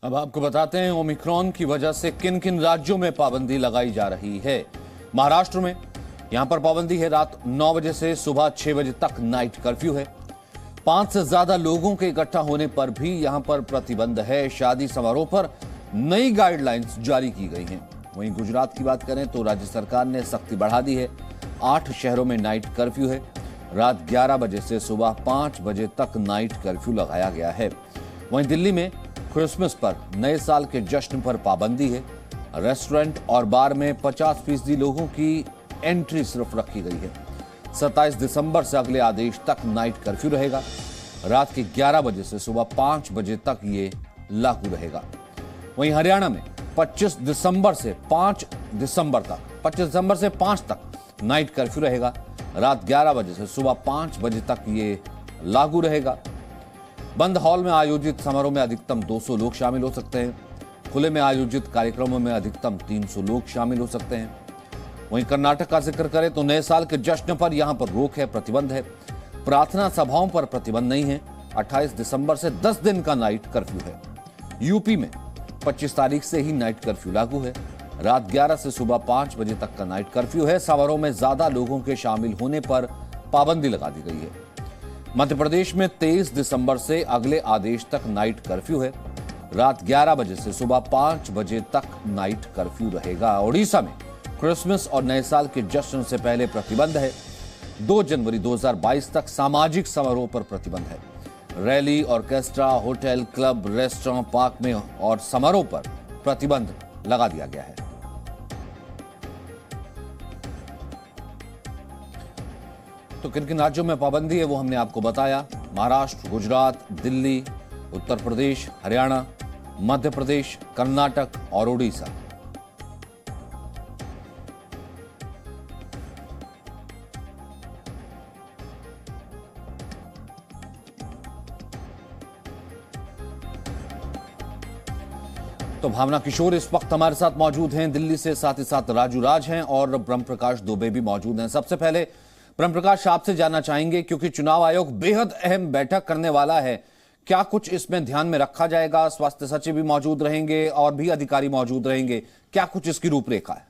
अब आपको बताते हैं ओमिक्रॉन की वजह से किन किन राज्यों में पाबंदी लगाई जा रही है। महाराष्ट्र में यहां पर पाबंदी है, रात 9 बजे से सुबह 6 बजे तक नाइट कर्फ्यू है। 5 से ज्यादा लोगों के इकट्ठा होने पर भी यहां पर प्रतिबंध है। शादी समारोह पर नई गाइडलाइंस जारी की गई हैं। वहीं गुजरात की बात करें तो राज्य सरकार ने सख्ती बढ़ा दी है। 8 शहरों में नाइट कर्फ्यू है। रात 11 बजे से सुबह 5 बजे तक नाइट कर्फ्यू लगाया गया है। वहीं दिल्ली में क्रिसमस पर नए साल के जश्न पर पाबंदी है। रेस्टोरेंट और बार में 50% लोगों की एंट्री सिर्फ रखी गई है। 27 दिसंबर से अगले आदेश तक नाइट कर्फ्यू रहेगा। रात के 11 बजे से सुबह 5 बजे तक ये लागू रहेगा। वहीं हरियाणा में 25 दिसंबर से 5 तक नाइट कर्फ्यू रहेगा। रात 11 बजे से सुबह 5 बजे तक ये लागू रहेगा। बंद हॉल में आयोजित समारोह में अधिकतम 200 लोग शामिल हो सकते हैं। खुले में आयोजित कार्यक्रमों में अधिकतम 300 लोग शामिल हो सकते हैं। वहीं कर्नाटक का जिक्र करें तो नए साल के जश्न पर यहां पर रोक है, प्रतिबंध है। प्रार्थना सभाओं पर प्रतिबंध नहीं है। 28 दिसंबर से 10 दिन का नाइट कर्फ्यू है। यूपी में 25 तारीख से ही नाइट कर्फ्यू लागू है। रात 11 से सुबह 5 बजे तक का नाइट कर्फ्यू है। समारोह में ज्यादा लोगों के शामिल होने पर पाबंदी लगा दी गई है। मध्य प्रदेश में 23 दिसंबर से अगले आदेश तक नाइट कर्फ्यू है। रात 11 बजे से सुबह 5 बजे तक नाइट कर्फ्यू रहेगा। ओडिशा में क्रिसमस और नए साल के जश्न से पहले प्रतिबंध है। 2 जनवरी 2022 तक सामाजिक समारोह पर प्रतिबंध है। Rally, orchestra, hotel, club, restaurant, park में और समारोह पर प्रतिबंध लगा दिया गया है। तो किन किन राज्यों में पाबंदी है वो हमने आपको बताया। महाराष्ट्र, गुजरात, दिल्ली, उत्तर प्रदेश, हरियाणा, मध्य प्रदेश, कर्नाटक और ओडिशा। तो भावना किशोर इस वक्त हमारे साथ मौजूद हैं दिल्ली से, साथ ही साथ राजू राज हैं और ब्रह्म प्रकाश दुबे भी मौजूद हैं। सबसे पहले ब्रह्म प्रकाश, आपसे जानना चाहेंगे क्योंकि चुनाव आयोग बेहद अहम बैठक करने वाला है, क्या कुछ इसमें ध्यान में रखा जाएगा? स्वास्थ्य सचिव भी मौजूद रहेंगे और भी अधिकारी मौजूद रहेंगे, क्या कुछ इसकी रूपरेखा है?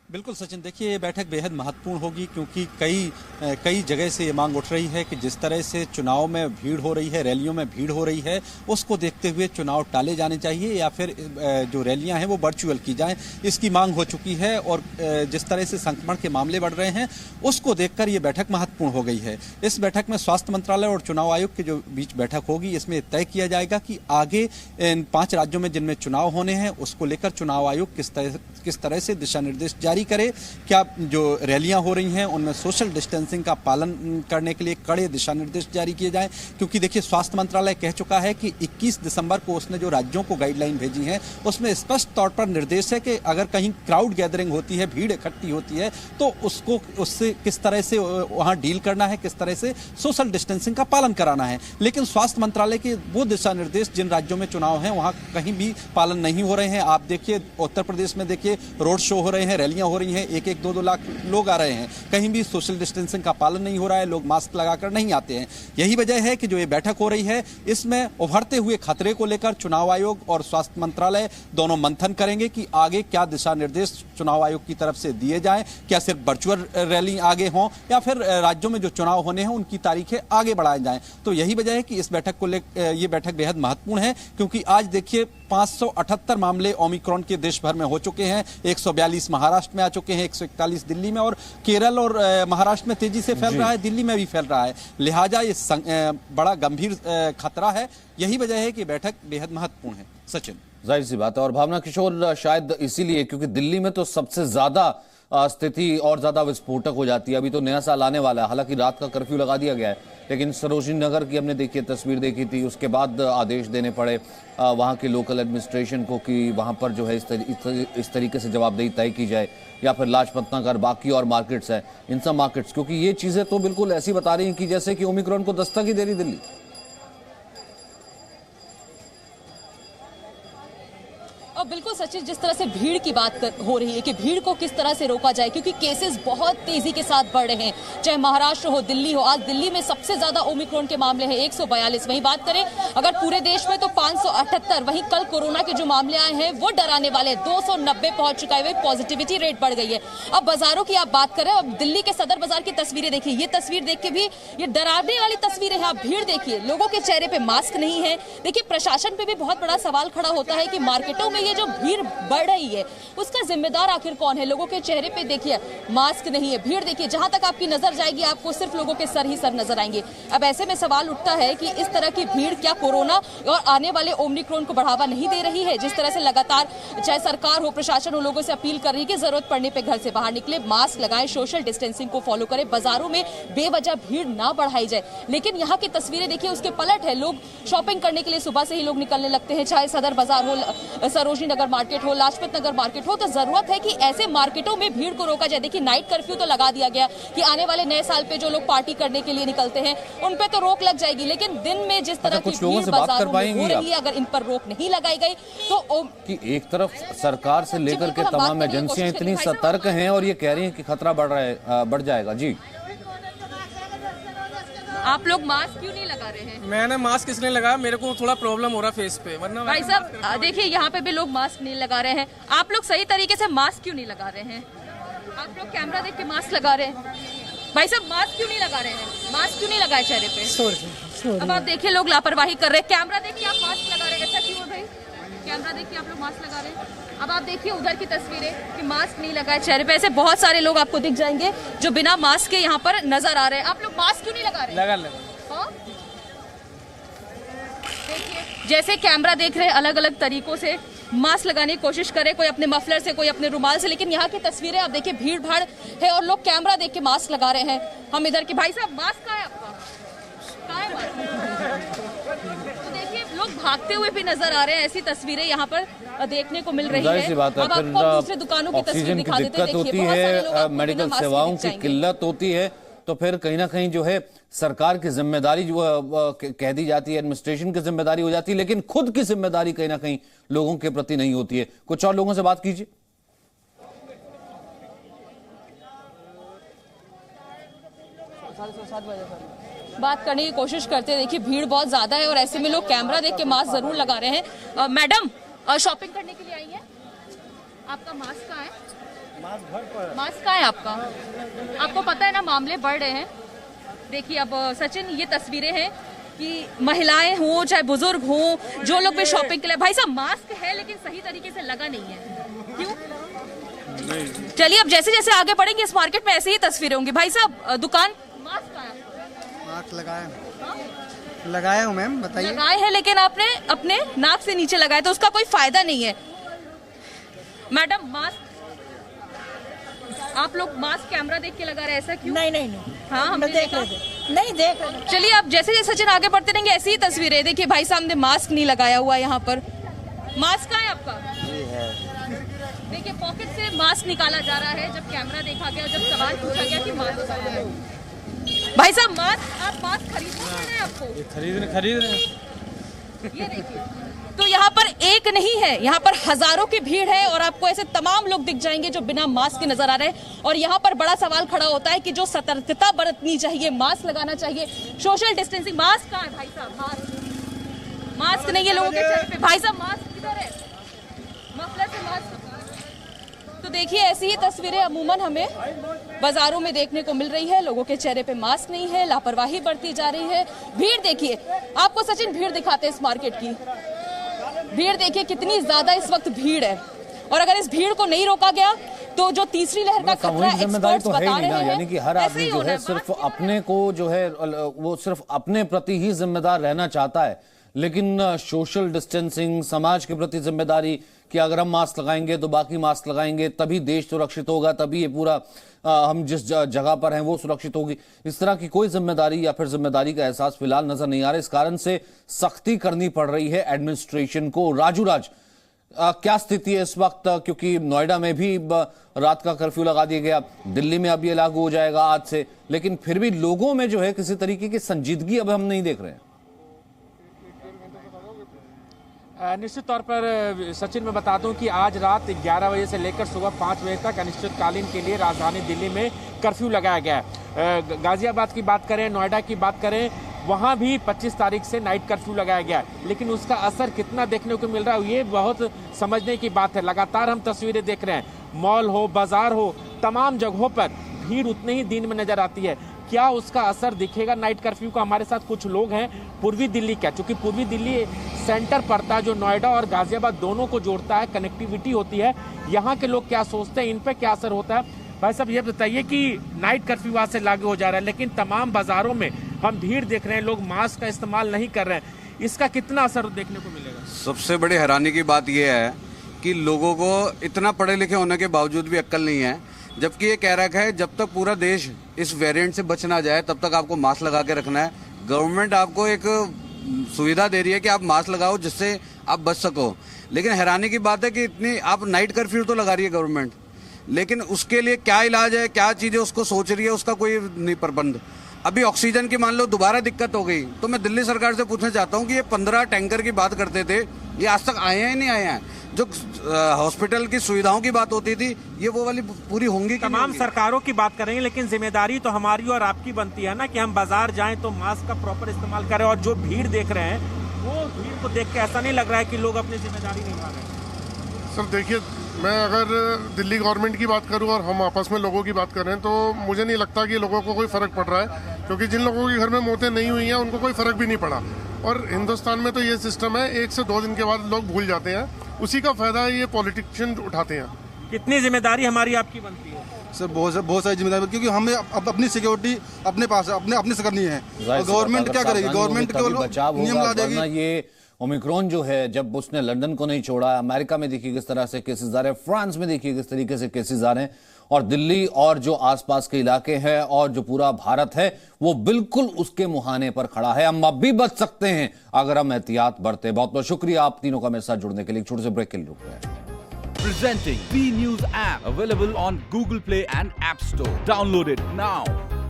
बिल्कुल सचिन, देखिए ये बैठक बेहद महत्वपूर्ण होगी क्योंकि कई जगह से ये मांग उठ रही है कि जिस तरह से चुनाव में भीड़ हो रही है, रैलियों में भीड़ हो रही है, उसको देखते हुए चुनाव टाले जाने चाहिए या फिर जो रैलियां हैं वो वर्चुअल की जाएं, इसकी मांग हो चुकी है। और जिस तरह से संक्रमण के मामले बढ़ रहे हैं उसको देखकर ये बैठक महत्वपूर्ण हो गई है। इस बैठक में स्वास्थ्य मंत्रालय और चुनाव आयोग के जो बीच बैठक होगी, इसमें तय किया जाएगा कि आगे इन 5 राज्यों में जिनमें चुनाव होने हैं उसको लेकर चुनाव आयोग किस तरह से दिशा निर्देश जारी करे। क्या जो रैलियां हो रही हैं उनमें सोशल डिस्टेंसिंग का पालन करने के लिए कड़े दिशा निर्देश जारी किए जाएं, क्योंकि देखिए स्वास्थ्य मंत्रालय कह चुका है कि 21 दिसंबर को उसने जो राज्यों को गाइडलाइन भेजी है उसमें स्पष्ट तौर पर निर्देश है कि अगर कहीं क्राउड गैदरिंग होती है, भीड़ इकट्ठी होती है, तो उससे किस तरह से वहां डील करना है, किस तरह से सोशल डिस्टेंसिंग का पालन कराना है। लेकिन स्वास्थ्य मंत्रालय के वो दिशा निर्देश जिन राज्यों में चुनाव हैं वहां कहीं भी पालन नहीं हो रहे हैं। आप देखिए उत्तर प्रदेश में देखिए रोड शो हो रहे हैं, रैलियां हो रही हैं, 1-2 लाख लोग आ रहे हैं, कहीं भी सोशल डिस्टेंसिंग का पालन नहीं हो रहा है, लोग मास्क लगाकर नहीं आते हैं। यही वजह है कि जो ये बैठक हो रही है इसमें उभरते हुए खतरे को लेकर चुनाव आयोग और स्वास्थ्य मंत्रालय दोनों मंथन करेंगे कि आगे क्या दिशा निर्देश चुनाव आयोग की तरफ से दिए जाएं। क्या सिर्फ वर्चुअल रैली आगे हों या फिर राज्यों में जो चुनाव होने हैं उनकी तारीखें आगे बढ़ाई जाएं। तो यही वजह है कि इस बैठक को ये बैठक बेहद महत्वपूर्ण है, क्योंकि आज देखिए 578 मामले ओमिक्रॉन के देश भर में हो चुके हैं। 142 महाराष्ट्र में आ चुके हैं, 141 दिल्ली में, और केरल और महाराष्ट्र में तेजी से फैल रहा है, दिल्ली में भी फैल रहा है। लिहाजा ये बड़ा गंभीर खतरा है। यही वजह है कि बैठक बेहद महत्वपूर्ण है। सचिन, जाहिर सी बात है। और भावना किशोर, शायद इसीलिए क्योंकि दिल्ली में तो सबसे ज्यादा स्थिति और ज्यादा विस्फोटक हो जाती है। अभी तो नया साल आने वाला है, हालांकि रात का कर्फ्यू लगा दिया गया है, लेकिन सरोजनी नगर की हमने देखी तस्वीर देखी थी, उसके बाद आदेश देने पड़े वहां के लोकल एडमिनिस्ट्रेशन को कि वहां पर जो है इस तरीके से जवाबदेही तय की जाए, या फिर लाजपत नगर, बाकी और मार्केट्स है, इन सब मार्केट्स, क्योंकि ये चीजें तो बिल्कुल ऐसी बता रही हैं कि जैसे कि ओमिक्रॉन को दस्तक ही दे रही दिल्ली। अब बिल्कुल सचिन, जिस तरह से भीड़ की हो रही है कि भीड़ को किस तरह से रोका जाए, क्योंकि केसेस बहुत तेजी के साथ बढ़ रहे हैं, चाहे महाराष्ट्र हो, दिल्ली हो। आज दिल्ली में सबसे ज्यादा ओमिक्रॉन के मामले हैं 142। वहीं बात करें अगर पूरे देश में तो 578। वहीं कल कोरोना के जो मामले आए हैं वो डराने वाले 290 पहुंच चुका है। पॉजिटिविटी रेट बढ़ गई है। अब बाजारों की आप बात करें, अब दिल्ली के सदर बाजार की तस्वीरें देखिए, ये तस्वीर देख के भी ये डराने वाली तस्वीरें हैं। आप भीड़ देखिए, लोगों के चेहरे पे मास्क नहीं है। देखिए प्रशासन पे भी बहुत बड़ा सवाल खड़ा होता है कि मार्केटों में ये जो भीड़ बढ़ रही है उसका जिम्मेदार आखिर कौन है। लोगों के चेहरे पे देखिए मास्क नहीं है, भीड़ देखिए, जहां तक आपकी नजर जाएगी आपको सिर्फ लोगों के सर ही सर नजर आएंगे। अब ऐसे में सवाल उठता है कि इस तरह की भीड़ क्या कोरोना और आने वाले ओमिक्रॉन को बढ़ावा नहीं दे रही है। जिस तरह से लगातार चाहे सरकार हो, प्रशासन हो, लोगों से अपील कर रही है कि जरूरत पड़ने पे घर से बाहर निकले, मास्क लगाएं, सोशल डिस्टेंसिंग को फॉलो करें, बाजारों में बेवजह भीड़ ना बढ़ाई जाए। लेकिन यहाँ की तस्वीरें देखिए, उसके पलट है। लोग शॉपिंग करने के लिए सुबह से ही लोग निकलने लगते हैं, चाहे सदर बाजार हो, सरोजनी नगर मार्केट हो, लाजपत नगर मार्केट हो। तो जरूरत है कि ऐसे मार्केटों में भीड़ को रोका जाए। देखिए नाइट कर्फ्यू तो लगा दिया गया कि आने वाले नए साल पे जो लोग पार्टी करने के लिए निकलते हैं उन पे तो रोक लग जाएगी, लेकिन दिन में जिस तरह की भीड़ बाजारों में हो रही है अगर इन पर रोक नहीं लगाई गई तो कि एक तरफ सरकार से लेकर के तमाम एजेंसियां इतनी सतर्क हैं और ये कह रही हैं कि खतरा बढ़ जाएगा। जी, आप लोग मास्क क्यों नहीं लगा रहे हैं? मैंने मास्क इसलिए लगाया, मेरे को थोड़ा प्रॉब्लम हो रहा है फेस पे, वरना भाई साहब देखिए यहाँ पे भी लोग मास्क नहीं लगा रहे हैं। आप लोग सही तरीके से मास्क क्यों नहीं लगा रहे हैं? आप लोग कैमरा देख के मास्क लगा रहे हैं। भाई साहब मास्क क्यों नहीं लगा रहे हैं? मास्क क्यों नहीं लगाए चेहरे पे? अब आप देखिए लोग लापरवाही कर रहे हैं। कैमरा देख के आप मास्क लगा रहे हैं, ऐसा क्यों है भाई? कैमरा देख के आप लोग मास्क लगा रहे हैं। अब आप देखिए उधर की तस्वीरें कि मास्क नहीं लगाए चेहरे पे। ऐसे बहुत सारे लोग आपको दिख जाएंगे जो बिना मास्क के यहाँ पर नजर आ रहे हैं। आप लोग मास्क क्यों नहीं लगा रहे? लगा हाँ? देखिए जैसे कैमरा देख रहे हैं, अलग अलग तरीकों से मास्क लगाने की कोशिश करे, कोई अपने मफलर से, कोई अपने रुमाल से, लेकिन यहाँ की तस्वीरें आप देखिए भीड़ भाड़ है और लोग कैमरा देख के मास्क लगा रहे हैं। हम इधर के भाई साहब मास्क कहाँ है आपका? कहाँ है मास्क? तो देखिए लोग भागते हुए भी नजर आ रहे हैं। ऐसी तस्वीरें यहाँ पर देखने को मिल रही है। अब आपको दूसरे दुकानों की तस्वीर दिखा देते हैं। होती है, मेडिकल सेवाओं की किल्लत होती है, तो फिर कहीं ना कहीं जो है सरकार की जिम्मेदारी जो कह दी जाती है, एडमिनिस्ट्रेशन की जिम्मेदारी हो जाती है, लेकिन खुद की जिम्मेदारी कहीं ना कहीं लोगों के प्रति नहीं होती है। कुछ और लोगों से बात कीजिए। बात करने की कोशिश करते हैं। देखिए भीड़ बहुत ज्यादा है और ऐसे में लोग कैमरा देख के मास्क जरूर लगा रहे हैं। मैडम शॉपिंग करने के लिए आई है, आपका मास्क कहाँ है? मास्क कहाँ है आपका? आपको पता है ना मामले बढ़ रहे हैं। देखिए अब सचिन ये तस्वीरें हैं कि महिलाएं हो चाहे बुजुर्ग हो, जो लोग भी शॉपिंग के लिए, भाई साहब मास्क है लेकिन सही तरीके से लगा नहीं है, क्यों? चलिए अब जैसे जैसे आगे बढ़ेंगे इस मार्केट में ऐसे ही तस्वीरें होंगी। भाई साहब दुकान, मास्क कहाँ है? मास्क लगाया हूँ मैम, बताइए। लगाए हैं लेकिन आपने अपने नाक से नीचे लगाए तो उसका कोई फायदा नहीं है। मैडम मास्क, आप लोग मास्क कैमरा देख के लगा रहे हैं, ऐसा क्यों? नहीं हाँ हमने देख रहे थे, नहीं देख रहे थे। चलिए आप जैसे जैसे सचिन आगे बढ़ते रहेंगे ऐसी ही तस्वीरें। देखिए भाई साहब ने मास्क नहीं लगाया हुआ यहाँ पर। मास्क कहाँ है आपका? देखिए पॉकेट से मास्क निकाला जा रहा है जब कैमरा देखा गया, जब सवाल पूछा गया कि मास्क कहाँ है। भाई साहब मास्क, आप मास्क खरीदना पड़ रहा है आपको? खरीद रहे। ये देखिए तो यहाँ पर एक नहीं है, यहाँ पर हजारों की भीड़ है और आपको ऐसे तमाम लोग दिख जाएंगे जो बिना मास्क के नजर आ रहे हैं। और यहाँ पर बड़ा सवाल खड़ा होता है कि जो सतर्कता बरतनी चाहिए, मास्क लगाना चाहिए, सोशल डिस्टेंसिंग, मास्क कहाँ है भाई साहब? मास्क नहीं है लोगों के चेहरे पे। भाई साहब मास्क किधर है? मफलर से मास्क। तो देखिए ऐसी ही तस्वीरें अमूमन हमें बाजारों में देखने को मिल रही है। लोगों के चेहरे पे मास्क नहीं है, लापरवाही बरती जा रही है। भीड़ देखिए, आपको सचिन भीड़ दिखाते हैं इस मार्केट की। भीड़ देखिए कितनी ज्यादा इस वक्त भीड़ है और अगर इस भीड़ को नहीं रोका गया तो जो तीसरी लहर का खतरा एक्सपर्ट्स बता रहे हैं, यानी कि हर आदमी जो है सिर्फ अपने को जो है वो सिर्फ अपने प्रति ही जिम्मेदार रहना चाहता है, लेकिन सोशल डिस्टेंसिंग, समाज के प्रति जिम्मेदारी कि अगर हम मास्क लगाएंगे तो बाकी मास्क लगाएंगे, तभी देश सुरक्षित होगा, तभी ये पूरा हम जिस जगह पर हैं वो सुरक्षित होगी। इस तरह की कोई जिम्मेदारी या फिर जिम्मेदारी का एहसास फिलहाल नजर नहीं आ रहा। इस कारण से सख्ती करनी पड़ रही है एडमिनिस्ट्रेशन को। राजू राज, क्या स्थिति है इस वक्त? क्योंकि नोएडा में भी रात का कर्फ्यू लगा दिया गया, दिल्ली में अब ये लागू हो जाएगा आज से, लेकिन फिर भी लोगों में जो है किसी तरीके की संजीदगी अब हम नहीं देख रहे हैं। निश्चित तौर पर सचिन मैं बता दूं कि आज रात 11 बजे से लेकर सुबह 5 बजे तक अनिश्चितकालीन के लिए राजधानी दिल्ली में कर्फ्यू लगाया गया है। गाजियाबाद की बात करें, नोएडा की बात करें, वहां भी 25 तारीख से नाइट कर्फ्यू लगाया गया है। लेकिन उसका असर कितना देखने को मिल रहा है ये बहुत समझने की बात है। लगातार हम तस्वीरें देख रहे हैं, मॉल हो, बाजार हो, तमाम जगहों पर भीड़ उतने ही दिन में नजर आती है। क्या उसका असर दिखेगा नाइट कर्फ्यू का? हमारे साथ कुछ लोग हैं पूर्वी दिल्ली का, चूंकि पूर्वी दिल्ली सेंटर पड़ता है जो नोएडा और गाजियाबाद दोनों को जोड़ता है, कनेक्टिविटी होती है। यहाँ के लोग क्या सोचते हैं, इन पे क्या असर होता है? भाई साहब ये बताइए कि नाइट कर्फ्यू आज से लागू हो जा रहा है, लेकिन तमाम बाजारों में हम भीड़ देख रहे हैं, लोग मास्क का इस्तेमाल नहीं कर रहे हैं, इसका कितना असर देखने को मिलेगा? सबसे बड़ी हैरानी की बात यह है कि लोगों को इतना पढ़े लिखे होने के बावजूद भी अक्ल नहीं है, जबकि ये कह रखा है जब तक पूरा देश इस वेरिएंट से बच ना जाए तब तक आपको मास्क लगा के रखना है। गवर्नमेंट आपको एक सुविधा दे रही है कि आप मास्क लगाओ जिससे आप बच सको, लेकिन हैरानी की बात है कि इतनी आप नाइट कर्फ्यू तो लगा रही है गवर्नमेंट, लेकिन उसके लिए क्या इलाज है, क्या चीज़ें उसको सोच रही है, उसका कोई नहीं प्रबंध। अभी ऑक्सीजन की मान लो दोबारा दिक्कत हो गई तो मैं दिल्ली सरकार से पूछना चाहता हूँ कि ये 15 टैंकर की बात करते थे, ये आज तक आए हैं ही नहीं आए हैं? जो हॉस्पिटल की सुविधाओं की बात होती थी ये वो वाली पूरी होंगी? तमाम सरकारों की बात करेंगे, लेकिन जिम्मेदारी तो हमारी और आपकी बनती है ना कि हम बाजार जाएं तो मास्क का प्रॉपर इस्तेमाल करें। और जो भीड़ देख रहे हैं वो भीड़ को देख के ऐसा नहीं लग रहा है कि लोग अपनी जिम्मेदारी निभा रहे हैं। सर देखिए, मैं अगर दिल्ली गवर्नमेंट की बात करूं और हम आपस में लोगों की बात करें तो मुझे नहीं लगता कि लोगों को कोई फ़र्क पड़ रहा है, क्योंकि जिन लोगों के घर में मौतें नहीं हुई हैं उनको कोई फ़र्क भी नहीं पड़ा। और हिंदुस्तान में तो ये सिस्टम है, 1 से 2 दिन के बाद लोग भूल जाते हैं, उसी का फ़ायदा ये पॉलिटिशियन उठाते हैं। कितनी जिम्मेदारी हमारी आपकी बनती है? सर बहुत सारी जिम्मेदारी, क्योंकि हमें अपनी सिक्योरिटी अपने पास अपने से करनी है। गवर्नमेंट क्या करेगी? गवर्नमेंट केवल नियम ला देगी। ये ओमिक्रॉन जो है, जब उसने लंदन को नहीं छोड़ा, अमेरिका में देखिए किस तरह से केसेस आ रहे हैं, फ्रांस में देखिए किस तरीके से केसेस आ रहे हैं, और दिल्ली और जो आसपास के इलाके हैं और जो पूरा भारत है वो बिल्कुल उसके मुहाने पर खड़ा है। हम अब भी बच सकते हैं अगर हम एहतियात बरते। बहुत बहुत शुक्रिया आप तीनों का मेरे साथ जुड़ने के लिए। छोटे से ब्रेक के लिए रुक रहे हैं। Presenting B News app available on Google Play and App Store. Download it now.